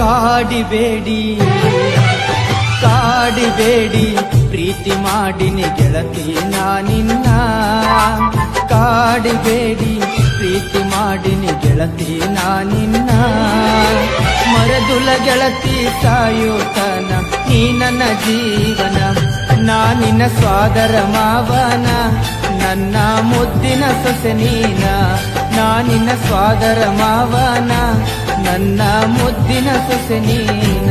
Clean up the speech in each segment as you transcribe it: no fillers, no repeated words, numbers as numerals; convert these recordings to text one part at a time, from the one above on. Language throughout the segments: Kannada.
ಕಾಡಿಬೇಡಿ ಕಾಡಿಬೇಡಿ ಪ್ರೀತಿ ಮಾಡಿನಿ ಗೆಳತಿ ನಾನಿನ್ನ ಕಾಡಿಬೇಡಿ ಪ್ರೀತಿ ಮಾಡಿನಿ ಗೆಳತಿ ನಾನಿನ್ನ ಮರದುಲ ಗೆಳತಿ ಸಾಯೋತನ ನೀ ನನ್ನ ಜೀವನ ನಾನಿನ್ನ ಸ್ವಾದರ ಮಾವನ ನನ್ನ ಮುದ್ದಿನ ಸೊಸೆ ನೀನ ನಾನಿನ್ನ ಸ್ವಾದರ ಮಾವನ ನನ್ನ ಮುದ್ದಿನ ಸೊಸೆ ನೀನ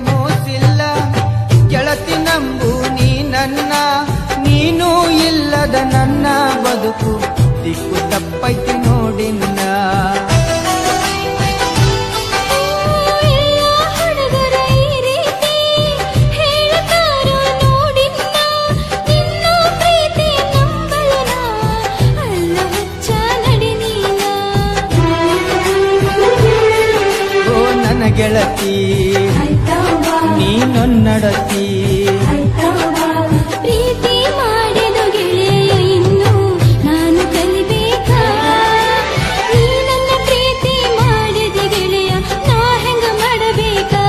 ಮೋಸಿಲ್ಲ ಗೆಳತಿ ನಂಬು ನೀ ನನ್ನ ನೀನು ಇಲ್ಲದ ನನ್ನ ಬದುಕು ದಿಕ್ಕು ತಪ್ಪೈತಿ ನೋಡಿನ್ನ ಗೆಳತಿ ನೀನೊನ್ನಡತಿ ಪ್ರೀತಿ ಮಾಡಿದ ಗೆಳೆಯ ಇನ್ನು ನಾನು ಕಲಿಬೇಕಾ ನೀ ನನ್ನ ಪ್ರೀತಿ ಮಾಡಿದ ಗೆಳೆಯ ನಾ ಹೆಂಗ ಮಾಡಬೇಕಾ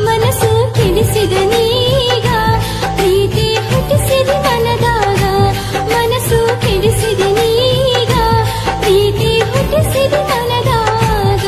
ಮನಸ್ಸು ಕೆಡಿಸಿದ ನೀಗ ಪ್ರೀತಿ ಹುಟ್ಟಿಸಿದ ಮನದಾಗ ಮನಸ್ಸು ಕೆಡಿಸಿದ ನೀಗ ಪ್ರೀತಿ ಹುಟ್ಟಿಸಿದ ಮನದಾಗ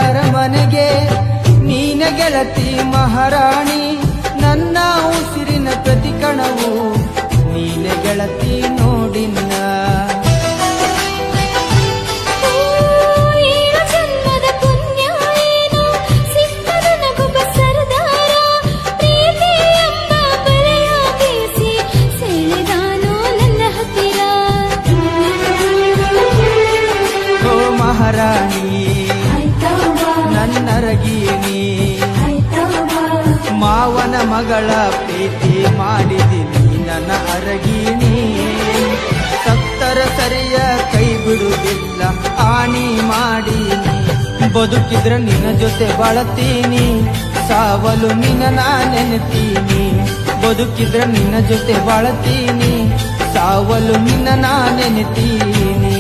ಅರಮನೆಗೆ ನೀನ ಗೆಳತಿ ಮಹಾರಾಣಿ ನನ್ನ ಉಸಿರಿನ ಪ್ರತಿ ಕಣವು ನೀನ ಗೆಳತಿ ನೋಡಿನ್ನ ಜನ್ಮದ ಪುಣ್ಯ ಏನು ಸಿಕ್ಕದ ನಗುಬ ಸರದಾರ ಪ್ರೀತಿ ಎಂಬ ಬಲೆಯ ಬೀಸಿ ಸೆಳೆದಾನೋ ನನ್ನ ಹತ್ತಿರ ಓ ಮಹಾರಾಣಿ ನನ್ನರಗೀನಿ ಮಾವನ ಮಗಳ ಪ್ರೀತಿ ಮಾಡಿದಿನಿ ನನ್ನ ಅರಗೀನಿ ಸತ್ತರ ಸರಿಯ ಕೈ ಬಿಡುವುದಿಲ್ಲ ಆಣಿ ಮಾಡೀನಿ ಬದುಕಿದ್ರ ನಿನ್ನ ಜೊತೆ ಬಾಳತೀನಿ ಸಾವಲು ನಿನ್ನ ನಾ ನೆನೆತೀನಿ ಬದುಕಿದ್ರ ನಿನ್ನ ಜೊತೆ ಬಾಳತೀನಿ ಸಾವಲು ನಿನ್ನ ನಾ ನೆನೆತೀನಿ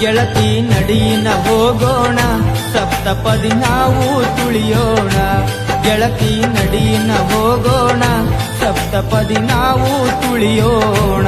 ಗೆಳತಿ ನಡಿನ ಹೋಗೋಣ ಸಪ್ತಪದಿ ನಾವು ತುಳಿಯೋಣ ಗೆಳತಿ ನಡಿನ ಹೋಗೋಣ ಸಪ್ತಪದಿ ನಾವು ತುಳಿಯೋಣ